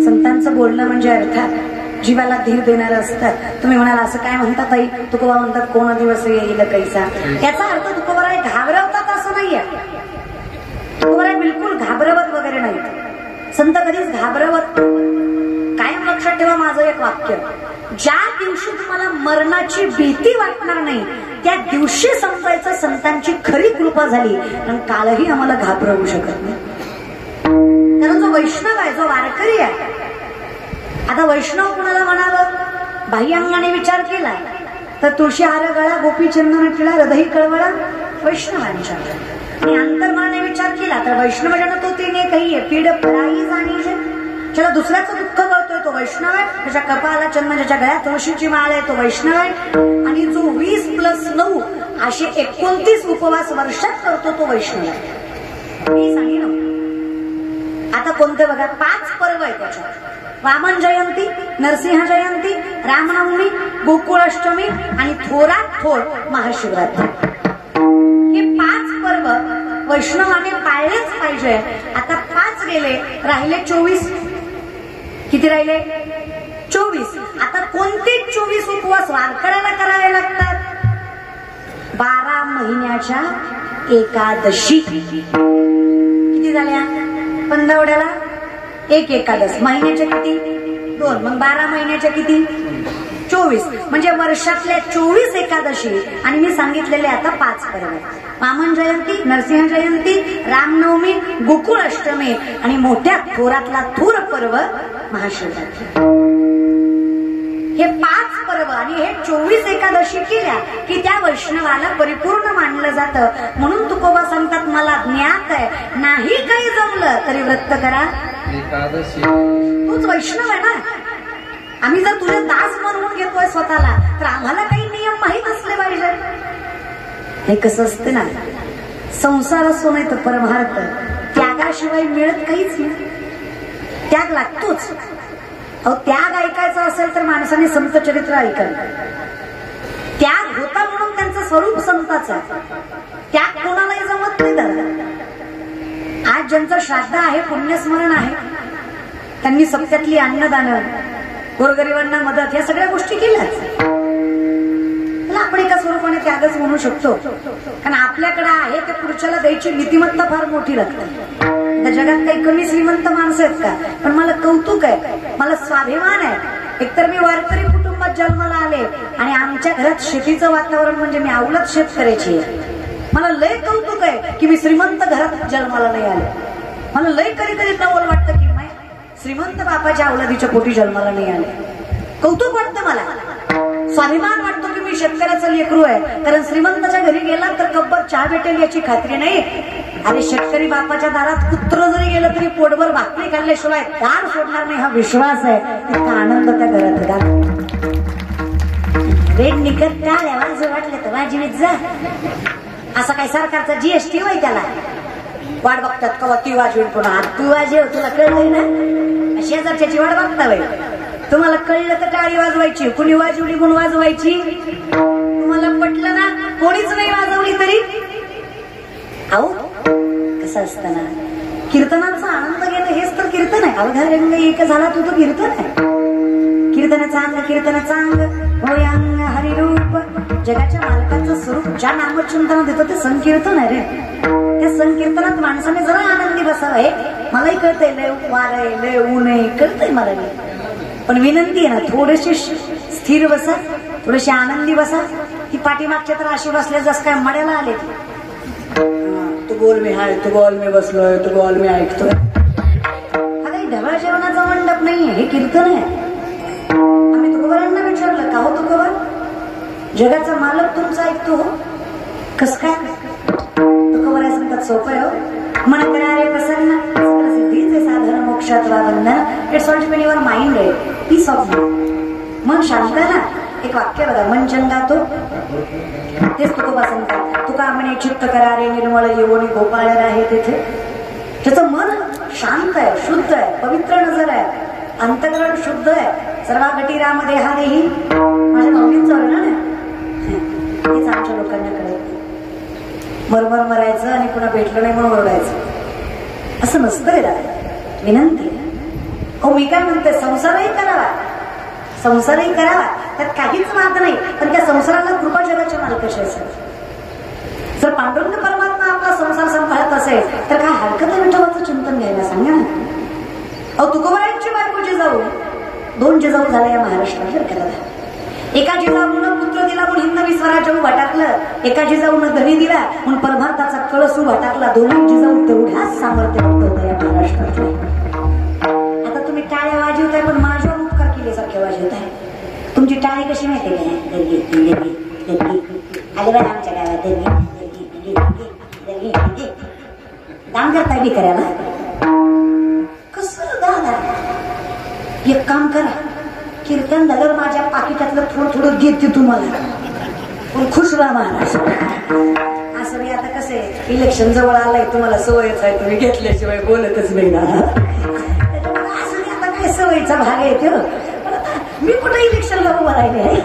संतांचं बोलणं म्हणजे अर्थात जीवाला धीर देणारं असतात. तुम्ही म्हणाल असं काय म्हणतात ताई, तुकोबा म्हणतात कोण दिवस येईल कैसा. याचा अर्थ तुकोबाराय घाबरवतात असं नाहीये. तुकोबाराय बिलकुल घाबरवत वगैरे नाही. संत कधीच घाबरवत. कायम लक्षात ठेवा माझं एक वाक्य, ज्या दिवशी तुम्हाला मरणाची भीती वाटणार नाही त्या दिवशी समजायचं संतांची खरी कृपा झाली. कारण कालही आम्हाला घाबरवू शकत नाही. कारण जो वैष्णव आहे, जो वारकरी आहे, आता वैष्णव कुणाला म्हणावं, बाह्यांगाने विचार केला तर तुळशी हार गळा, गोपी चंदन टिळा, हृदय कळवळा, वैष्णवांच्या. आणि अंतर्मनाने विचार केला तर वैष्णव जन तो तिने काही पीड पराई जाणी. ज्याला दुसऱ्याचं दुःख कळतोय तो वैष्णव आहे. त्याच्या कपाला चंदन, ज्याच्या गळ्यात तुळशीची माळ आहे तो वैष्णव आहे. आणि जो 20+9 असे 29 उपवास वर्षात करतो तो वैष्णव आहे. मी सांगितलं आता कोणते बघा, 5 पर्व आहे त्याच्यात. वामन जयंती, नरसिंह जयंती, रामनवमी, गोकुळाष्टमी आणि थोरात थोर महाशिवरात्री. हे 5 पर्व वैष्णवाने पाळलेच पाहिजे. आता 5 गेले, राहिले 24. किती राहिले? 24. आता कोणते 24 उपवास वारकऱ्याला करावे लागतात? 12 महिन्याच्या एकादशी. किती झाल्या? 15 एक एकादश. महिन्याच्या किती? 2. मग 12 महिन्याच्या किती? 24. म्हणजे वर्षातल्या 24 एकादशी. आणि मी सांगितलेले आता 5 पर्व, वामन जयंती, नरसिंह जयंती, रामनवमी, गोकुळाष्टमी आणि मोठ्या थोरातला थोर पर्व महाशिवरात्री. हे 5 पर्व आणि हे 24 एकादशी केल्या की त्या वैष्णवाला परिपूर्ण मानलं जातं. म्हणून तुकोबा सांगतात मला ज्ञात आहे, नाही काही जमलं तरी व्रत करा एकादशी. तूच वैष्णव आहे ना. आम्ही जर तुझे दास म्हणून घेतोय स्वतःला तर आम्हाला काही नियम माहीत असले पाहिजे. हे कसं असते ना, संसार असो नाही तर परमार्थ, त्यागाशिवाय मिळत काहीच नाही. त्याग लागतोच. अहो त्याग ऐकायचा असेल तर माणसाने संत चरित्र ऐकायला. त्याग होता म्हणून त्यांचं स्वरूप संताचा. त्याग कोणालाही जमत नाही. दादा आज ज्यांचं श्राद्ध आहे, पुण्यस्मरण आहे, त्यांनी सप्त्यातली अन्नदान, गोरगरिबांना मदत, या सगळ्या गोष्टी केल्याच. आपण एका स्वरूपाने त्यागच म्हणू शकतो. कारण आपल्याकडे आहे त्या पुरुषाला द्यायची नीतिमत्ता फार मोठी लागते. त्या जगात काही कमी श्रीमंत माणसं आहेत का? पण मला कौतुक आहे, मला स्वाभिमान आहे. एकतर मी वारकरी कुटुंबात जन्माला आले आणि आमच्या घरात शेतीचं वातावरण म्हणजे मी अवलत शेतकऱ्याची आहे. मला लय कौतुक आहे की मी श्रीमंत घरात जन्माला नाही आले. मला लय कधी कधी नवल वाटतं की मी श्रीमंत बापाच्या अवलादीच्या पोटी जन्माला नाही आले. कौतुक वाटतं मला, स्वाभिमान वाटतो की मी शेतकऱ्याचं लेकरू आहे. कारण श्रीमंताच्या घरी गेला तर कब्बर चहा भेटेल याची खात्री नाही. अरे शेतकरी बापाच्या दारात कुत्र जरी गेलं तरी पोटभर भाकरी खाल्ल्याशिवाय दार सोडणार नाही, हा विश्वास आहे. इतका आनंद त्या घरात. रेट निकट का वाज वाटलं तर वाजवीत जा. असा काय सरकारचा जीएसटी होय त्याला? वाट बघतात कवा ती वाजवील पुन्हा तू वाजव. तुला कळलंय ना, शेजारच्याची वाट बघता बाई. तुम्हाला कळलं तर टाळी वाजवायची, कुणी वाजवली म्हणून वाजवायची. तुम्हाला पटलं ना, कोणीच नाही वाजवली तरी. अहो कसं असतं ना, कीर्तनाचा आनंद घेणं हेच तर कीर्तन आहे. अवघा रंग एक झाला तू तो कीर्तन आहे. कीर्तनाचा अंग, कीर्तनाचा अंग होय अंग हरिरूप. जगाच्या मालकाचं स्वरूप ज्या नामचिंतन देतं ते संकीर्तन आहे रे. त्या संकीर्तनात माणसाने जरा आनंदी बसावं. हे मलाही कळतंय, लय वार आहे, लय ऊन आहे, कळतंय मला. पण विनंती आहे ना, थोडेसे स्थिर बसा, थोडेसे आनंदी बसा. ती पाठीमागच्या तर अशी बसले जस काय मड्याला आले. तू बोल मी हाय, तू बोल मी बसलोय, तू बोल मी ऐकतोय. हा काही ढवळ जेवणाचा मंडप नाहीये, हे कीर्तन आहे. आम्ही तुकोबारांना विचारलं का हो तुकोबा, जगाचा मालक तुमचा ऐकतो हो कस काय? तुकोबारा सांगतात सोपं आहे हो. मन करारे प्रसन्न सिद्धीचे साधन मोक्षात वंदन. It's all depend your mind आहे. Peace of mind. मन शांत आहे ना. एक वाक्य बघा, मन चंगा तो तेच तुकोबा सांगतात. तुका म्हणे चित्त करारे निर्मळ येवणी गोपाळ आहे तेथे. त्याचं मन शांत आहे, शुद्ध आहे, पवित्र नजर आहे, अंतकरण शुद्ध आहे. सर्वा घटी राम देहा देही. माझ्या नवनीच आहे ना, हेच आमच्या लोकांना कळत. मरमर मरायचं आणि पुन्हा भेटलं नाही म्हणून ओरडायचं असं नसतं रे दादा. विनंती हो मी काय म्हणते, संसारही करावा, संसारही करावा, त्यात काहीच वाद नाही. पण त्या संसाराला कृपा जगाच्या मालकाशी असेल. जर पांडुरंग परमात्मा आपला संसार सांभाळत असेल तर काय हरकत आहे विठोबाचं चिंतन घ्यायला, सांगा ना. अहो तुकोबारायांची बायको जिजाऊ, 2 जिजाऊ झाल्या या महाराष्ट्रात बरं का. एका जिजाऊनं पुत्र दिला म्हणून हिंदवी स्वराज्य उभा टाकलं, एका जिजाऊनं धनी दिला म्हणून परमार्थाचा कळस उभा टाकला. दोन्ही जिजाऊ तेवढ्याच सामर्थ्य होतं या महाराष्ट्रातले. आता तुम्ही टाळ्या वाजवताय पण माझ्यावर उपकार केल्यासारखे वाजवताय. तुमची टाळी कशी माहिती काय, आले बाय आमच्या गावात दान करताय बी करायला. कसं दादा, एक काम करा, कीर्तन झालं माझ्या पाकिटातलं थोडं थोडं घेते तुम्हाला, पण खुश राहा महाराज. असं नाही. आता कसं आहे, इलेक्शन जवळ आलंय, तुम्हाला सवयच आहे, तुम्ही घेतल्याशिवाय बोलतच नाही ना. असं नाही, आता काय सवयीचा भाग आहे तो. मी कुठे इलेक्शनला उभं राहिले आहे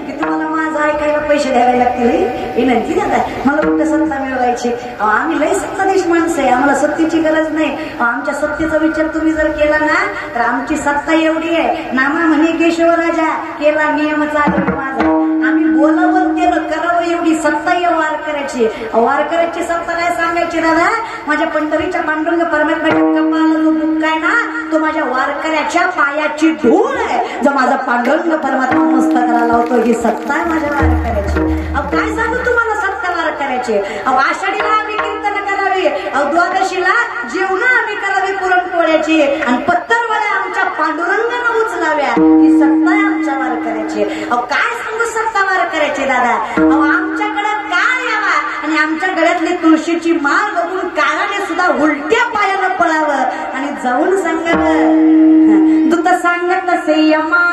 की तुम्हाला माझं ऐकायला पैसे द्यावे लागतील विनंती दादा. मला कुठं सत्ता मिळवायची, आम्ही लय सत्ताधीश माणसं आहे, आम्हाला सत्तेची गरज नाही. आमच्या सत्तेचा विचार तुम्ही जर केला ना तर आमची सत्ता एवढी आहे, नामा म्हणे केशवराजा केला नियम चालू माझा. आम्ही बोलावं केलं करावं एवढी सत्ता आहे वारकऱ्याची. वारकऱ्याची सत्ता काय सांगायची दादा, माझ्या पंढरीच्या पांडुरंग परमात्म्याच्या कपाळाला जो बुक्का आहे ना तो माझ्या वारकऱ्याच्या पायाची धूळ आहे. जो माझा पांडुरंग परमात्मा मस्तकाला लावतो ही सत्ता आहे माझ्या वारकऱ्याची. अहो काय सांगू तुम्हाला सत्ता वारकऱ्याची. अहो आषाढीला आम्ही कीर्तन करावी, अहो द्वादशीला जेवण आम्ही करावी पुरणपोळ्याची, आणि पत्तरवड्या आमच्या पांडुरंगानं उचलाव्या ही सत्ता आहे आमच्या वारकऱ्याची. अहो काय सांगू सत्ता वारकऱ्याची दादा. अहो आमच्याकडे काय यावा आणि आमच्या गळ्यातली तुळशीची माळ बघून काळाने सुद्धा उलट्या पायानं पळावं आणि जाऊन सांगावं दूत सांगत असे यमा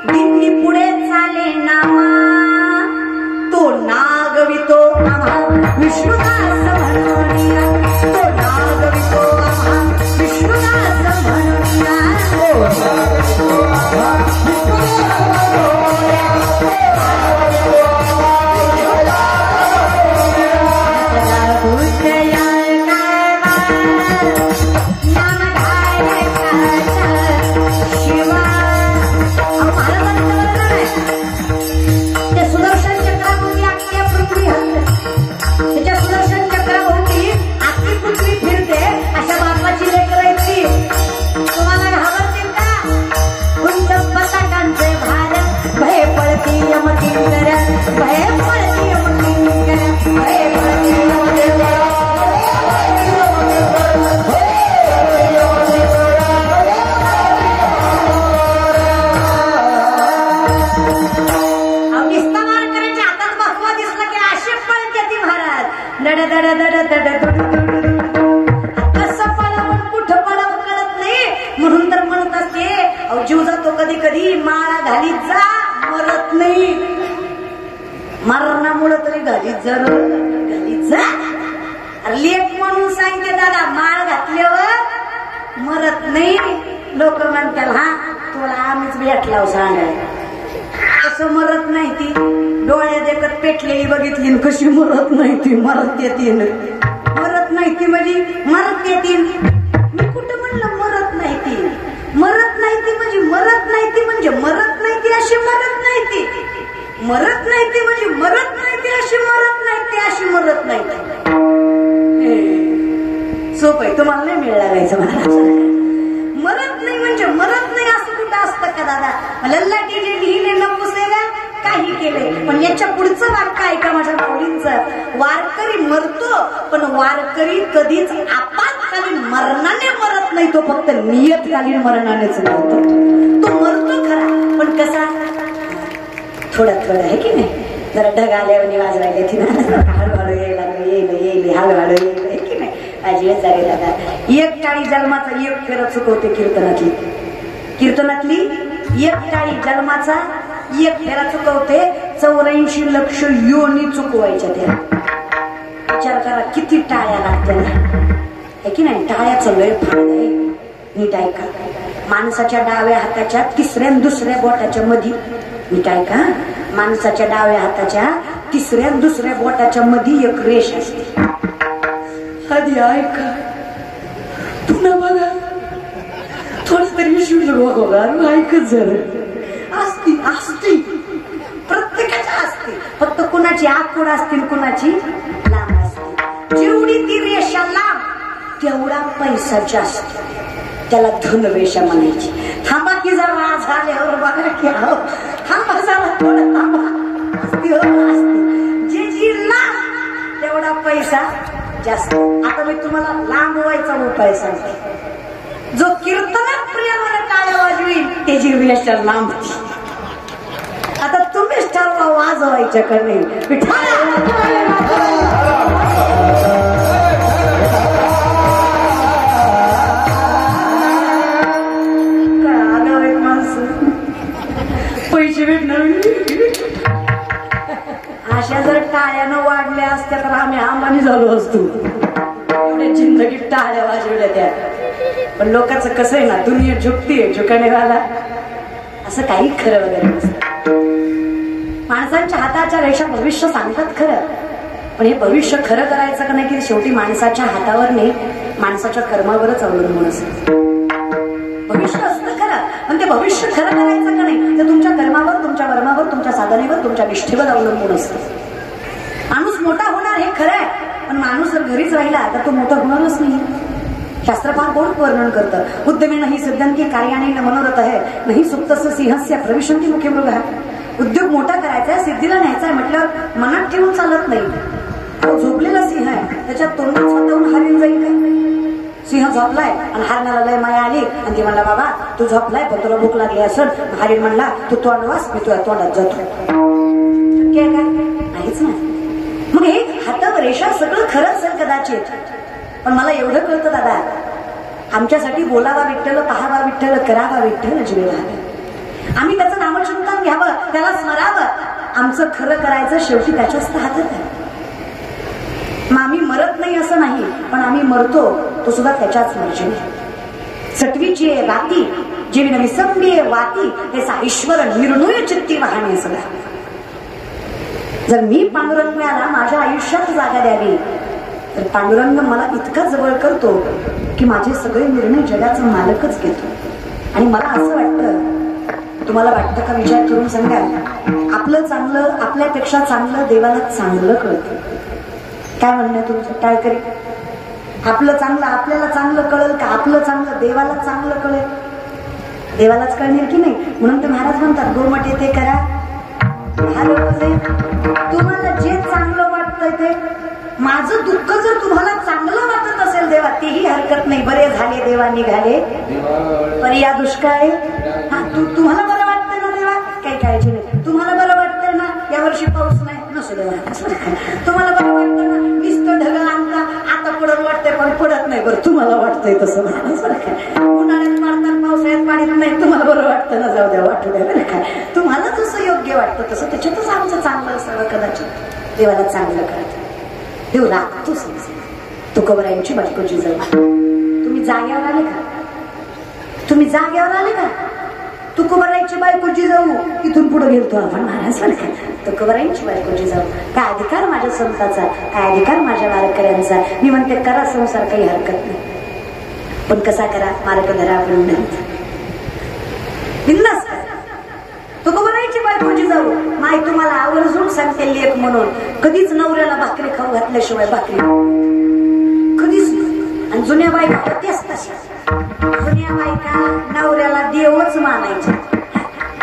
दिंडी पुढे चाले नामा, तो नागवितो आम्हा विष्णुदास म्हणूया, तो नागवितो आम्हा विष्णुदास म्हणूया, तो नागवितो आम्हा विष्णुदास म्हणूया. मरणामुळे तरी घालीत जा. लेख म्हणून सांगते दादा, माळ घातल्यावर मरत नाही. लोक म्हणतात हा तुला आम्हीच भेटला सांगाय, कसं मरत नाही ती. डोळ्यात एकच पेटलेली बघितली कशी मरत नाही ती. मरत येतील, मरत नाही ती म्हणजे मरत येतील. मी कुठं म्हणलं मरत नाही ती. मरत नाही ती म्हणजे मरत नाही ती म्हणजे मरत नाही ती अशी मरत नाही ती. मरत नाही ती म्हणजे मरत नाही ती अशी मरत नाही ती अशी मरत नाही ती. सोप आहे, तुम्हाला नाही मिळ लागायचं मला. मरत नाही म्हणजे मरत नाही असं कुठं असतं का दादा. लल्ला टीजे लिहिले नपुसेला काही केले, पण याच्या पुढचं वाक्य ऐका माझ्या माऊलींचं. वारकरी मरतो पण वारकरी कधीच आपत्कालीन मरणाने मरत नाही, तो फक्त नियतकालीन मरणानेच मरतो. तो मरतो खरा पण कसा, थोडं थोडं आहे की नाही. जरा ढग आल्यावर वाजवायला ती ना हळूहळू यायला येईल हळूहळू येईल आहे की नाही. अजिबात जाईल दादा. एक टाळी जन्माचा एक फेरा चुकवते कीर्तनातली. कीर्तनातली एक टाळी जन्माचा एक फेरा चुकवते. 84 लक्ष योनी चुकवायच्या त्या. विचार करा किती टाळ्या लागत्या आहे की नाही. टाळ्याचं लय फायदा आहे. नीट ऐका. माणसाच्या डाव्या हाताच्या तिसऱ्या आणि दुसऱ्या बोटाच्या मध्ये, नीट ऐका, माणसाच्या डाव्या हाताच्या तिसऱ्या आणि दुसऱ्या बोटाच्या मध्ये एक रेष असते. आधी ऐका, तुला बघा पिशवीचं बघा ऐकच झालं असती असती प्रत्येकाच्या असते फक्त कुणाची आखूड असतील कुणाची लांब असते जेवढी ती रेषा लांब तेवढा पैसा जास्त त्याला धनरेषा म्हणायची थांबा की जरा झाल्यावर बघा की हो थांबा जरा थोडं थांबा असती जे जी लांब तेवढा पैसा जास्त आता मी तुम्हाला लांब व्हायचा उपाय सांगते जो कीर्तनात प्रियामध्ये टाळ्या वाजवी त्याची रेषा लांब आता तुम्हीच ठरवा वाजवायच्या का नाही पैसे भेटणार अशा जर टाळ्यानं वाढल्या असत्या तर आम्ही आम्हाने झालो असतो एवढ्या जिंदगीत टाळ्या वाजवल्या त्या पण लोकांचं कसं आहे ना दुनिया झुकतीये झुकणेवाला असं काही खरं वगैरे नसतं माणसांच्या हाताच्या रेषा भविष्य सांगतात खरं पण हे भविष्य खरं करायचं का नाही की शेवटी माणसाच्या हातावर नाही माणसाच्या कर्मावरच अवलंबून असतं भविष्य असतं खरं पण ते भविष्य खरं करायचं का नाही तर तुमच्या कर्मावर तुमच्या वर्मावर तुमच्या साधनेवर तुमच्या निष्ठेवर अवलंबून असतं माणूस मोठा होणार हे खरं आहे पण माणूस जर घरीच राहिला तर तो मोठा होणारच नाही शास्त्र फार गोड वर्णन करतं उद्यमे नाही सिद्धंती कार्याने न मनोरथ आहे नाही सुप्तस्य सिंहस्य प्रविशंती मुखे मृग उद्योग मोठा करायचा आहे सिद्धीला न्यायचा आहे म्हटल्यावर मनात ठेवून चालत नाही तो झोपलेला सिंह आहे त्याच्यात तोंडात स्वतःहून हरीण जाईल काय सिंह झोपलाय आणि हरणाला लय माया आली आणि ती म्हणला बाबा तू झोपलाय पण तुला भूक लागली असेल हरीण म्हणला तू तोंड वास मी तुझ्या तोंडात जातो काय नाहीच नाही मग हे हातावर रेषा सगळं खरं असेल कदाचित पण मला एवढं कळतं दादा आमच्यासाठी बोलावा विठ्ठल पाहावा विठ्ठल करावा विठ्ठल जीवावा आम्ही त्याचं नामचिंतन घ्यावं त्याला स्मरावं आमचं खरं करायचं शेवटी त्याच्याच हातात आहे मग आम्ही मरत नाही असं नाही पण आम्ही मरतो तो सुद्धा त्याच्याच मर्जीने सटवीची आहे राती जीवन विसंबी आहे वाती त्याचा ईश्वर निर्णय चित्ती वाहणे सगळा जर मी पांडुरंगाला माझ्या आयुष्यात जागा द्यावी तर पांडुरंग मला इतका जवळ करतो की माझे सगळे निर्णय जगाचा मालकच घेतो आणि मला असं वाटतं तुम्हाला वाटतं का विचार करून सांगा आपलं चांगलं आपल्यापेक्षा चांगलं देवाला चांगलं कळतं काय म्हणणं तुमचं टाळकरी आपलं चांगलं आपल्याला चांगलं कळेल का आपलं चांगलं देवाला चांगलं कळेल देवालाच कळणार की नाही म्हणून तर महाराज म्हणतात गोमट येते करा तुम्हाला जे चांगलं वाटतंय ते माझं दुःख जर तुम्हाला चांगलं वाटत असेल देवा तेही हरकत नाही बरे झाले देवा निघाले पण या दुष्काळी तुम्हाला बरं वाटतंय ना देवा काही काळजी नाही तुम्हाला बरं वाटतंय ना यावर्षी पाऊस नाही नसू देवा तुम्हाला बरं वाटतं ना नुसतं ढगं आणता आता पडत वाटतंय पण पडत नाही बरं तुम्हाला वाटतंय तसं उन्हाळ्यात पाडतात पावसाळ्यात पाडत नाही तुम्हाला बरं वाटतं ना जाऊ द्या वाटू द्या बरं काय तुम्हाला जसं योग्य वाटतं तसं त्याच्यातच आमचं चांगलं असावं कदाचित देवाला चांगलं करायचं देव राखतो तुकोबरायांची बायकोची जाऊ तुम्ही जाग्यावर आले का तुम्ही जाग्यावर आले का तुकोबरायांची बायकोची जाऊ इथून पुढे गेलतो आपण महाराज तुकोबरायांची बायकोची जाऊ काय अधिकार माझ्या संताचा काय अधिकार माझ्या वारकऱ्यांचा मी म्हणते करा संसार काही हरकत नाही पण कसा करा मार्ग धरा आपण बिंदास तुकोबरायांची बायकोची जाऊ माय तुम्हाला आवर्जून सांगते लेख म्हणून कधीच नवऱ्याला भाकरी खाऊ घातल्याशिवाय भाकरी कधीच आणि जुन्या बायका होत्याच तशा जुन्या बायका नवऱ्याला देवच मानायच्या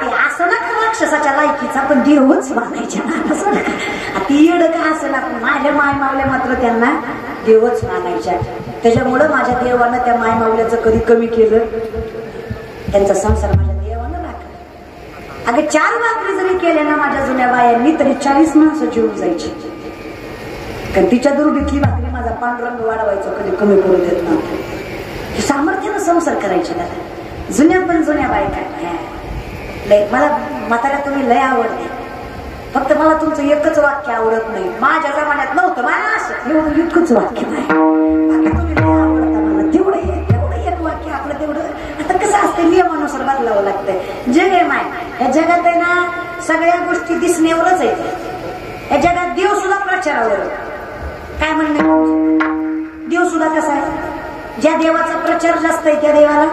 ते असं ना का राक्षसाच्या लायकीचा पण देवच मानायच्या असं ना ती येड का असं ना माझ्या माय मावल्या मात्र त्यांना देवच मानायच्या त्याच्यामुळं माझ्या देवानं त्या माय मावल्याचं कधी कमी केलं त्यांचा संसार माझ्या देवानं राखला अगं 4 भाकरी जरी केल्या ना माझ्या जुन्या बायांनी तरी 40 माणसं जेवून जायची कारण तिच्या दुर्डीतली भाकरी माझा पांडुरंग वाढवायचा कधी कमी पडू देत नव्हतं सामर्थ्यानं संसार करायचे दादा जुन्या पण जुन्या बायका लय मला म्हाताऱ्या तुम्ही लय आवडते फक्त मला तुमचं एकच वाक्य आवडत नाही माझ्या जमान्यात नव्हतं माझ्या असं एवढं एकच वाक्य नाही बाकी तुम्ही लय आवडता मला तेवढं एक वाक्य आपलं तेवढं आता कसं असतं नियमानुसार बदलावं लागतंय जग आहे माय या जगात आहे ना सगळ्या गोष्टी दिसण्यावरच आहेत या जगात देव सुद्धा प्रचारावर काय म्हणणं देव सुद्धा कसा आहे ज्या देवाचा प्रचार जास्त आहे त्या देवाला